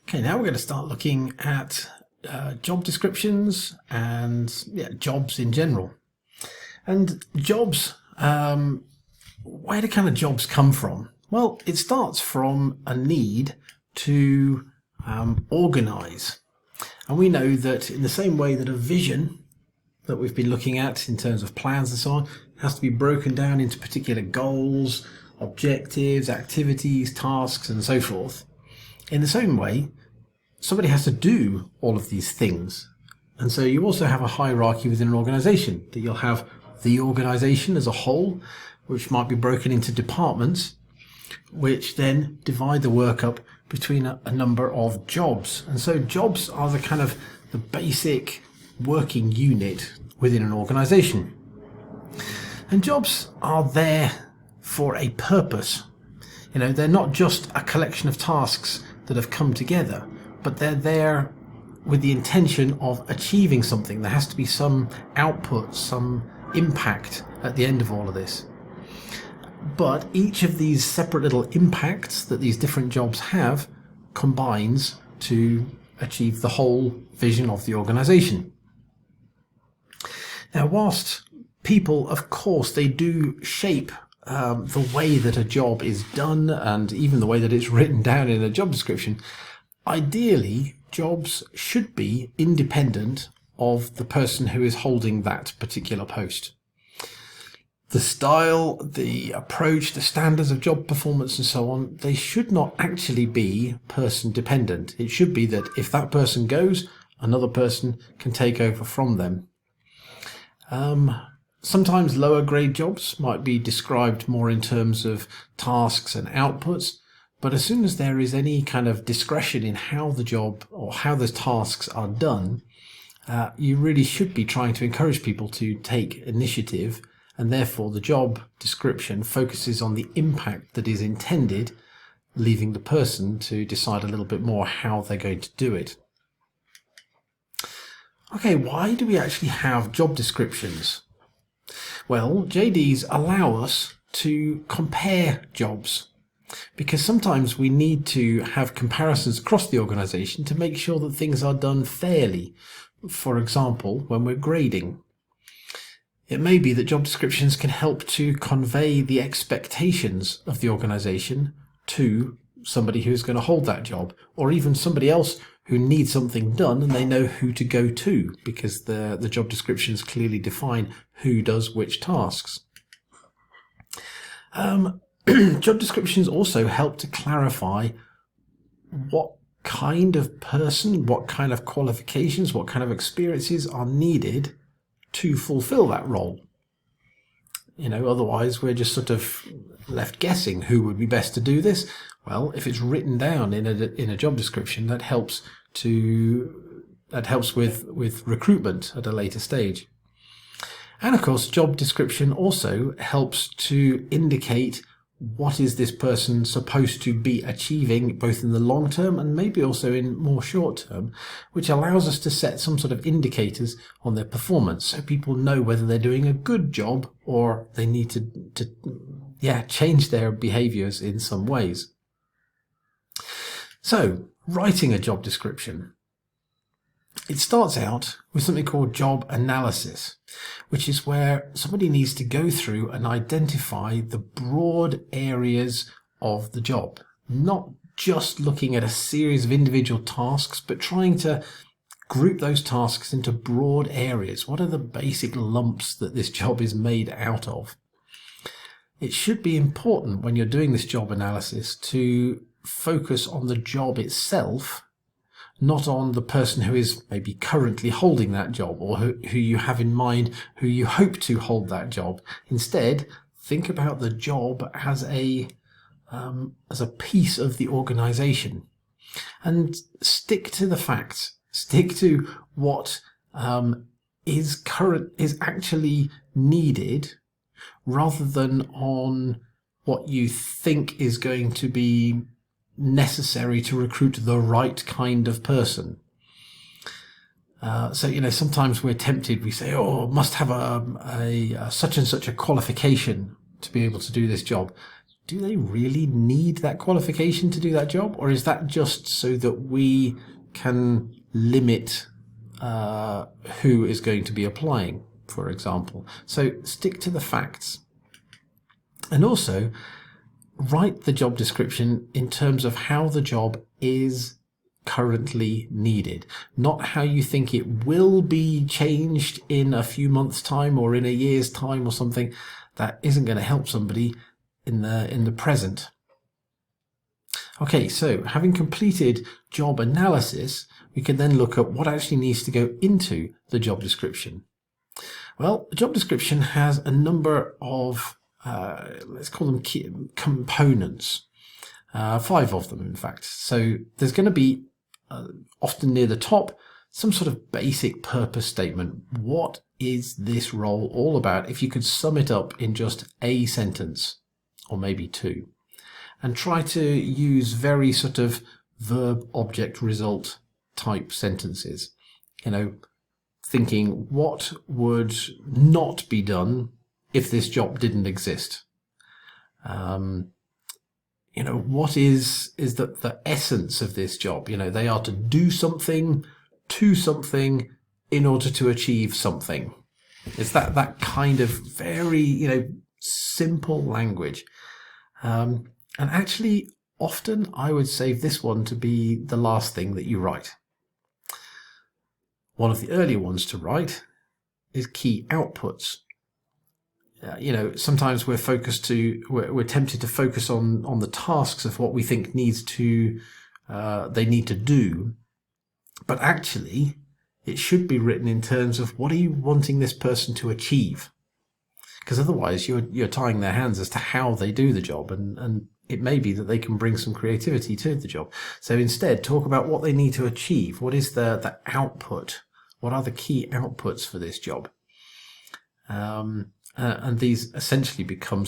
Okay, now we're going to start looking at job descriptions and jobs in general. And jobs, where do kind of jobs come from? Well, it starts from a need to organise. And we know that in the same way that a vision that we've been looking at in terms of plans and so on has to be broken down into particular goals, objectives, activities, tasks, and so forth. In the same way, somebody has to do all of these things. And so you also have a hierarchy within an organization, that you'll have the organization as a whole, which might be broken into departments, which then divide the work up between a number of jobs. And so jobs are the kind of the basic working unit within an organization. And jobs are there for a purpose. You know, they're not just a collection of tasks that have come together, but they're there with the intention of achieving something. There has to be some output, some impact at the end of all of this. But each of these separate little impacts that these different jobs have combines to achieve the whole vision of the organization. Now, whilst people, of course, they do shape the way that a job is done and even the way that it's written down in a job description, ideally, jobs should be independent of the person who is holding that particular post. The style, the approach, the standards of job performance and so on, they should not actually be person dependent. It should be that if that person goes, another person can take over from them. Sometimes lower grade jobs might be described more in terms of tasks and outputs, but as soon as there is any kind of discretion in how the job or how the tasks are done, you really should be trying to encourage people to take initiative, and therefore the job description focuses on the impact that is intended, leaving the person to decide a little bit more how they're going to do it. Okay, why do we actually have job descriptions? Well, JDs allow us to compare jobs, because sometimes we need to have comparisons across the organisation to make sure that things are done fairly. For example, when we're grading. It may be that job descriptions can help to convey the expectations of the organisation to somebody who's going to hold that job, or even somebody else who needs something done and they know who to go to, because the job descriptions clearly define who does which tasks. Job descriptions also help to clarify what kind of person, what kind of qualifications, what kind of experiences are needed to fulfill that role. You know, otherwise we're just sort of left guessing who would be best to do this. Well, if it's written down in a job description, that helps with recruitment at a later stage. And of course, job description also helps to indicate what is this person supposed to be achieving, both in the long term and maybe also in more short term, which allows us to set some sort of indicators on their performance, so people know whether they're doing a good job or they need to change their behaviors in some ways. So, writing a job description. It starts out with something called job analysis, which is where somebody needs to go through and identify the broad areas of the job, not just looking at a series of individual tasks, but trying to group those tasks into broad areas. What are the basic lumps that this job is made out of? It should be important when you're doing this job analysis to focus on the job itself, not on the person who is maybe currently holding that job, or who you have in mind, who you hope to hold that job. Instead, think about the job as a piece of the organisation, and stick to the facts. Stick to what is actually needed, rather than on what you think is going to be necessary to recruit the right kind of person. So, you know, sometimes we're tempted, we say, must have a such and such a qualification to be able to do this job. do they really need that qualification to do that job? Or is that just so that we can limit who is going to be applying, for example? So stick to the facts. And also write the job description in terms of how the job is currently needed, not how you think it will be changed in a few months' time or in a year's time or something. That isn't going to help somebody in the present. Okay, so having completed job analysis, we can then look at what actually needs to go into the job description. Well, the job description has a number of let's call them key components, 5 of them in fact. So there's going to be often near the top some sort of basic purpose statement. What is this role all about? If you could sum it up in just a sentence or maybe 2, and try to use very sort of verb, object, result type sentences, thinking what would not be done if this job didn't exist. What is the essence of this job? They are to do something to something in order to achieve something. It's that kind of very, simple language. And actually, often I would save this one to be the last thing that you write. One of the earlier ones to write is key outputs. Sometimes we're tempted to focus on the tasks of what we think they need to do, but actually it should be written in terms of what are you wanting this person to achieve, because otherwise you're tying their hands as to how they do the job, and it may be that they can bring some creativity to the job. So instead, talk about what they need to achieve. What is the output? What are the key outputs for this job? And these essentially become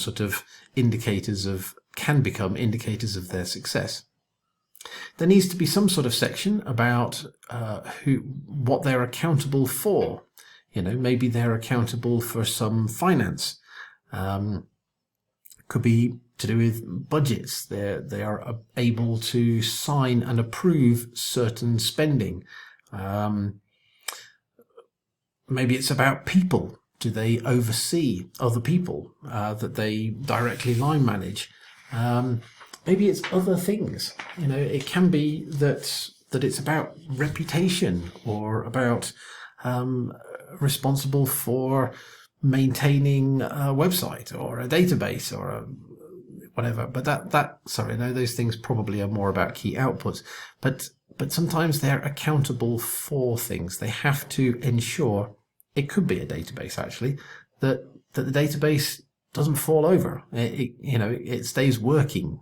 can become indicators of their success. There needs to be some sort of section about what they're accountable for. Maybe they're accountable for some finance. Could be to do with budgets. They are able to sign and approve certain spending. Maybe it's about people. Do they oversee other people that they directly line manage? Maybe it's other things. It can be that it's about reputation, or about responsible for maintaining a website or a database or whatever. But those things probably are more about key outputs. But sometimes they're accountable for things. They have to ensure. It could be a database, actually, that the database doesn't fall over. It stays working.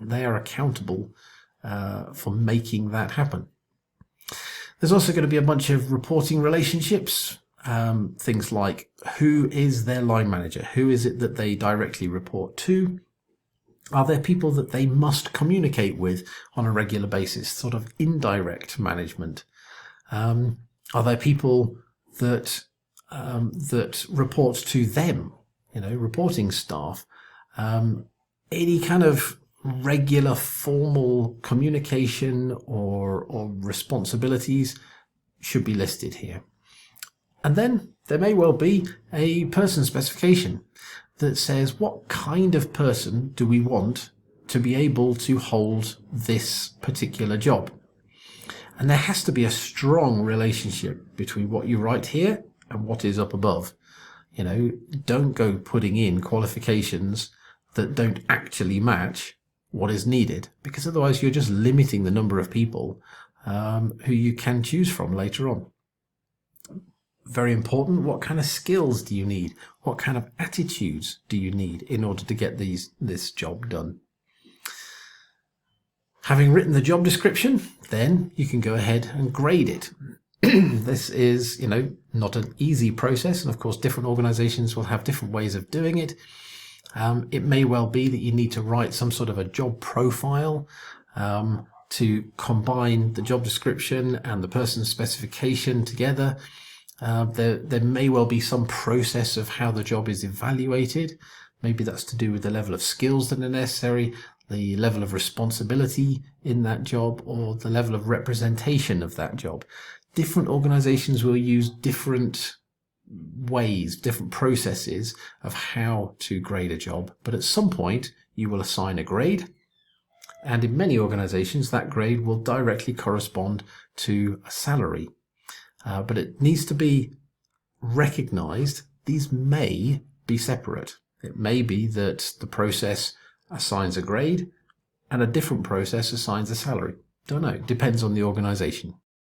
They are accountable for making that happen. There's also going to be a bunch of reporting relationships, things like who is their line manager? Who is it that they directly report to? Are there people that they must communicate with on a regular basis, sort of indirect management? Are there people that report to them, reporting staff? Any kind of regular formal communication or responsibilities should be listed here. And then there may well be a person specification that says what kind of person do we want to be able to hold this particular job. And there has to be a strong relationship between what you write here and what is up above. Don't go putting in qualifications that don't actually match what is needed, because otherwise you're just limiting the number of people who you can choose from later on. Very important, what kind of skills do you need? What kind of attitudes do you need in order to get this job done? Having written the job description, then you can go ahead and grade it. This is, not an easy process, and of course different organizations will have different ways of doing it. It may well be that you need to write some sort of a job profile to combine the job description and the person's specification together. There may well be some process of how the job is evaluated. Maybe that's to do with the level of skills that are necessary, the level of responsibility in that job, or the level of representation of that job. Different organizations will use different ways, different processes of how to grade a job, but at some point you will assign a grade, and in many organizations that grade will directly correspond to a salary. But it needs to be recognized these may be separate. It may be that the process assigns a grade and a different process assigns a salary. Don't know, it depends on the organization.